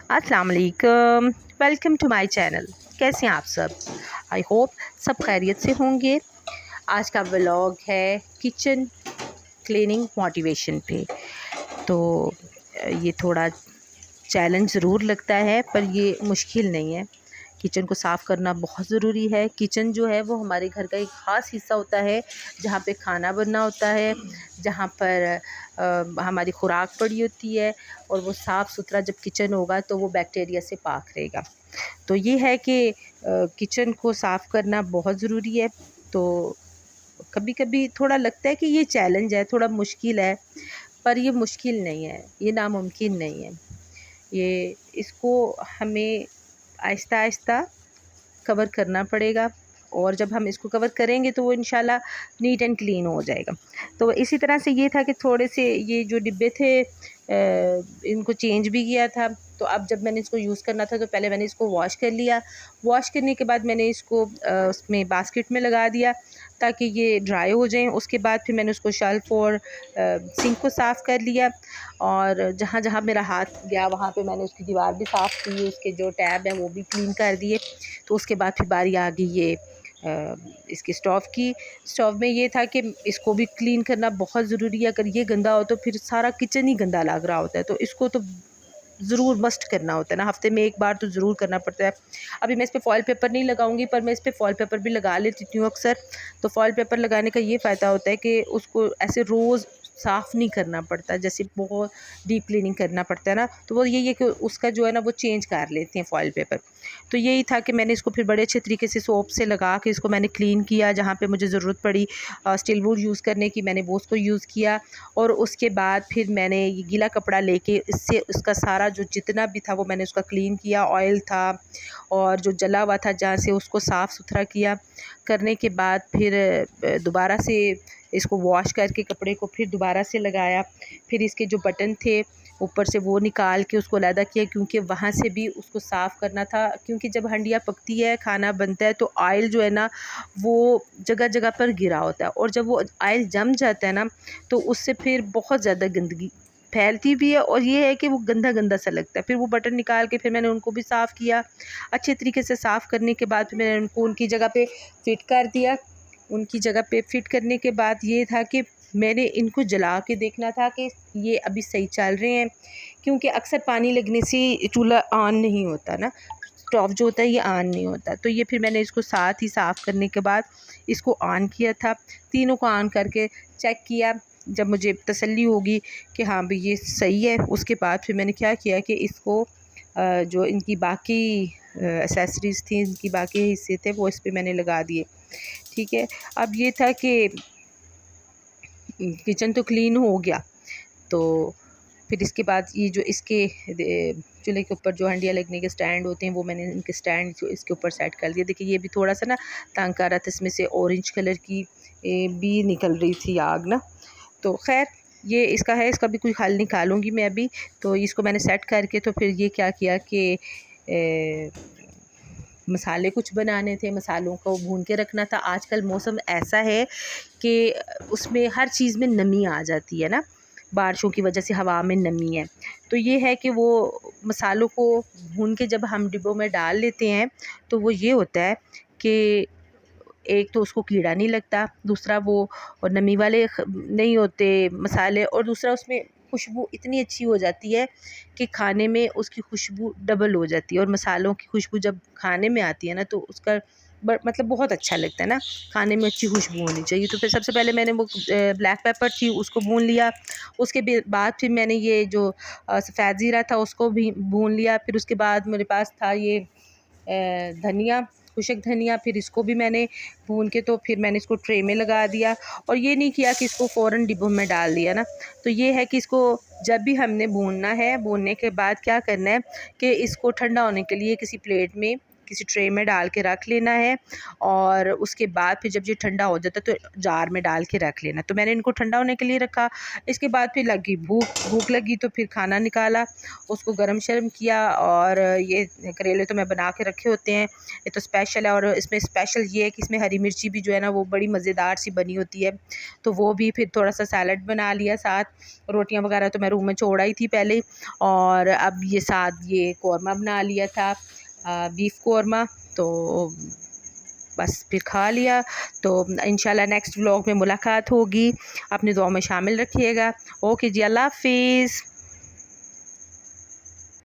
अस्सलाम वालेकुम, welcome to my channel. कैसे हैं आप सब? आई होप सब खैरियत से होंगे। आज का व्लॉग है किचन क्लीनिंग मोटिवेशन पे। तो ये थोड़ा चैलेंज ज़रूर लगता है, पर ये मुश्किल नहीं है। किचन को साफ़ करना बहुत ज़रूरी है। किचन जो है वो हमारे घर का एक ख़ास हिस्सा होता है, जहाँ पे खाना बनना होता है, जहाँ पर हमारी खुराक पड़ी होती है। और वो साफ़ सुथरा जब किचन होगा तो वो बैक्टीरिया से पाक रहेगा। तो ये है कि किचन को साफ़ करना बहुत ज़रूरी है। तो कभी कभी थोड़ा लगता है कि ये चैलेंज है, थोड़ा मुश्किल है, पर ये मुश्किल नहीं है, ये नामुमकिन नहीं है। ये इसको हमें आहिस्ता आहिस्ता कवर करना पड़ेगा, और जब हम इसको कवर करेंगे तो वो इंशाल्लाह नीट एंड क्लीन हो जाएगा। तो इसी तरह से ये था कि थोड़े से ये जो डिब्बे थे इनको चेंज भी किया था। तो अब जब मैंने इसको यूज़ करना था तो पहले मैंने इसको वॉश कर लिया। वॉश करने के बाद मैंने इसको उसमें बास्केट में लगा दिया ताकि ये ड्राई हो जाएं। उसके बाद फिर मैंने उसको शेल्फ़ और सिंक को साफ़ कर लिया, और जहाँ जहाँ मेरा हाथ गया वहाँ पे मैंने उसकी दीवार भी साफ़ की, उसके जो टैब हैं वो भी क्लीन कर दिए। तो उसके बाद फिर बारी आ गई ये इसकी स्टोव की। स्टोव में ये था कि इसको भी क्लीन करना बहुत ज़रूरी है। अगर ये गंदा हो तो फिर सारा किचन ही गंदा लग रहा होता है, तो इसको तो ज़रूर मस्ट करना होता है ना, हफ़्ते में एक बार तो ज़रूर करना पड़ता है। अभी मैं इस पे फॉइल पेपर नहीं लगाऊंगी, पर मैं इस पे फॉइल पेपर भी लगा लेती हूँ अक्सर। तो फॉइल पेपर लगाने का ये फ़ायदा होता है कि उसको ऐसे रोज़ साफ़ नहीं करना पड़ता, जैसे बहुत डीप क्लीनिंग करना पड़ता है ना। तो वो यही है कि उसका जो है ना वो चेंज कर लेते हैं फॉइल पेपर। तो यही था कि मैंने इसको फिर बड़े अच्छे तरीके से सोप से लगा के इसको मैंने क्लीन किया। जहाँ पे मुझे ज़रूरत पड़ी स्टील वुड यूज़ करने की, मैंने वो उसको यूज़ किया। और उसके बाद फिर मैंने ये गीला कपड़ा लेके इससे उसका सारा जो जितना भी था वो मैंने उसका क्लीन किया। ऑयल था और जो जला हुआ था जहाँ से, उसको साफ़ सुथरा किया। करने के बाद फिर दोबारा से इसको वॉश करके कपड़े को फिर दोबारा से लगाया। फिर इसके जो बटन थे ऊपर से वो निकाल के उसको अलहदा किया, क्योंकि वहाँ से भी उसको साफ़ करना था। क्योंकि जब हंडिया पकती है, खाना बनता है, तो ऑयल जो है ना वो जगह जगह पर गिरा होता है, और जब वो ऑयल जम जाता है ना तो उससे फिर बहुत ज़्यादा गंदगी फैलती भी है, और ये है कि वो गंदा गंदा सा लगता है। फिर वो बटन निकाल के फिर मैंने उनको भी साफ़ किया। अच्छे तरीके से साफ़ करने के बाद फिर मैंने उनको उनकी जगह पे फ़िट कर दिया। उनकी जगह पे फ़िट करने के बाद ये था कि मैंने इनको जला के देखना था कि ये अभी सही चल रहे हैं, क्योंकि अक्सर पानी लगने से चूल्हा ऑन नहीं होता ना, स्टोव जो होता है ये ऑन नहीं होता। तो ये फिर मैंने इसको साथ ही साफ़ करने के बाद इसको ऑन किया था। तीनों को ऑन करके चेक किया। जब मुझे तसल्ली होगी कि हाँ भाई ये सही है, उसके बाद फिर मैंने क्या किया कि इसको जो इनकी बाकी एक्सेसरीज़ थी, इनकी बाकी हिस्से थे, वो इस पे मैंने लगा दिए। ठीक है। अब ये था कि किचन तो क्लीन हो गया। तो फिर इसके बाद ये जो इसके चूल्हे के ऊपर जो हंडिया लगने के स्टैंड होते हैं, वो मैंने इनके स्टैंड जो इसके ऊपर सेट कर दिया। देखिए ये भी थोड़ा सा ना तंग कर रहा था, इसमें से ऑरेंज कलर की भी निकल रही थी आग ना। तो खैर ये इसका है, इसका भी कोई हल निकालूंगी मैं अभी। तो इसको मैंने सेट करके तो फिर ये क्या किया कि मसाले कुछ बनाने थे, मसालों को भून के रखना था। आजकल मौसम ऐसा है कि उसमें हर चीज़ में नमी आ जाती है ना, बारिशों की वजह से हवा में नमी है। तो ये है कि वो मसालों को भून के जब हम डिब्बों में डाल लेते हैं तो वो ये होता है कि एक तो उसको कीड़ा नहीं लगता, दूसरा वो और नमी वाले नहीं होते मसाले, और दूसरा उसमें खुशबू इतनी अच्छी हो जाती है कि खाने में उसकी खुशबू डबल हो जाती है। और मसालों की खुशबू जब खाने में आती है ना तो उसका मतलब बहुत अच्छा लगता है ना, खाने में अच्छी खुशबू होनी चाहिए। तो फिर सबसे पहले मैंने वो ब्लैक पेपर थी उसको भून लिया। उसके बाद फिर मैंने ये जो सफ़ेद ज़ीरा था उसको भी भून लिया। फिर उसके बाद मेरे पास था ये धनिया, खुशक धनिया, फिर इसको भी मैंने भून के तो फिर मैंने इसको ट्रे में लगा दिया। और ये नहीं किया कि इसको फ़ौरन डिब्बों में डाल दिया ना। तो ये है कि इसको जब भी हमने भूनना है, भूनने के बाद क्या करना है कि इसको ठंडा होने के लिए किसी प्लेट में किसी ट्रे में डाल के रख लेना है और उसके बाद फिर जब ये ठंडा हो जाता है तो जार में डाल के रख लेना। तो मैंने इनको ठंडा होने के लिए रखा। इसके बाद फिर लगी भूख लगी तो फिर खाना निकाला, उसको गरम शरम किया। और ये करेले तो मैं बना के रखे होते हैं, ये तो स्पेशल है। और इसमें स्पेशल ये है कि इसमें हरी मिर्ची भी जो है ना वो बड़ी मज़ेदार सी बनी होती है, तो वो भी फिर थोड़ा सा सैलड बना लिया साथ। रोटियां वगैरह तो मैं रूम में छोड़ आई थी पहले, और अब ये साथ ये कौरमा बना लिया था, बीफ कौरमा। तो बस फिर खा लिया। तो इंशाल्लाह नेक्स्ट व्लॉग में मुलाकात होगी। अपनी दुआ में शामिल रखिएगा। ओके जी, अल्लाह हाफिज़।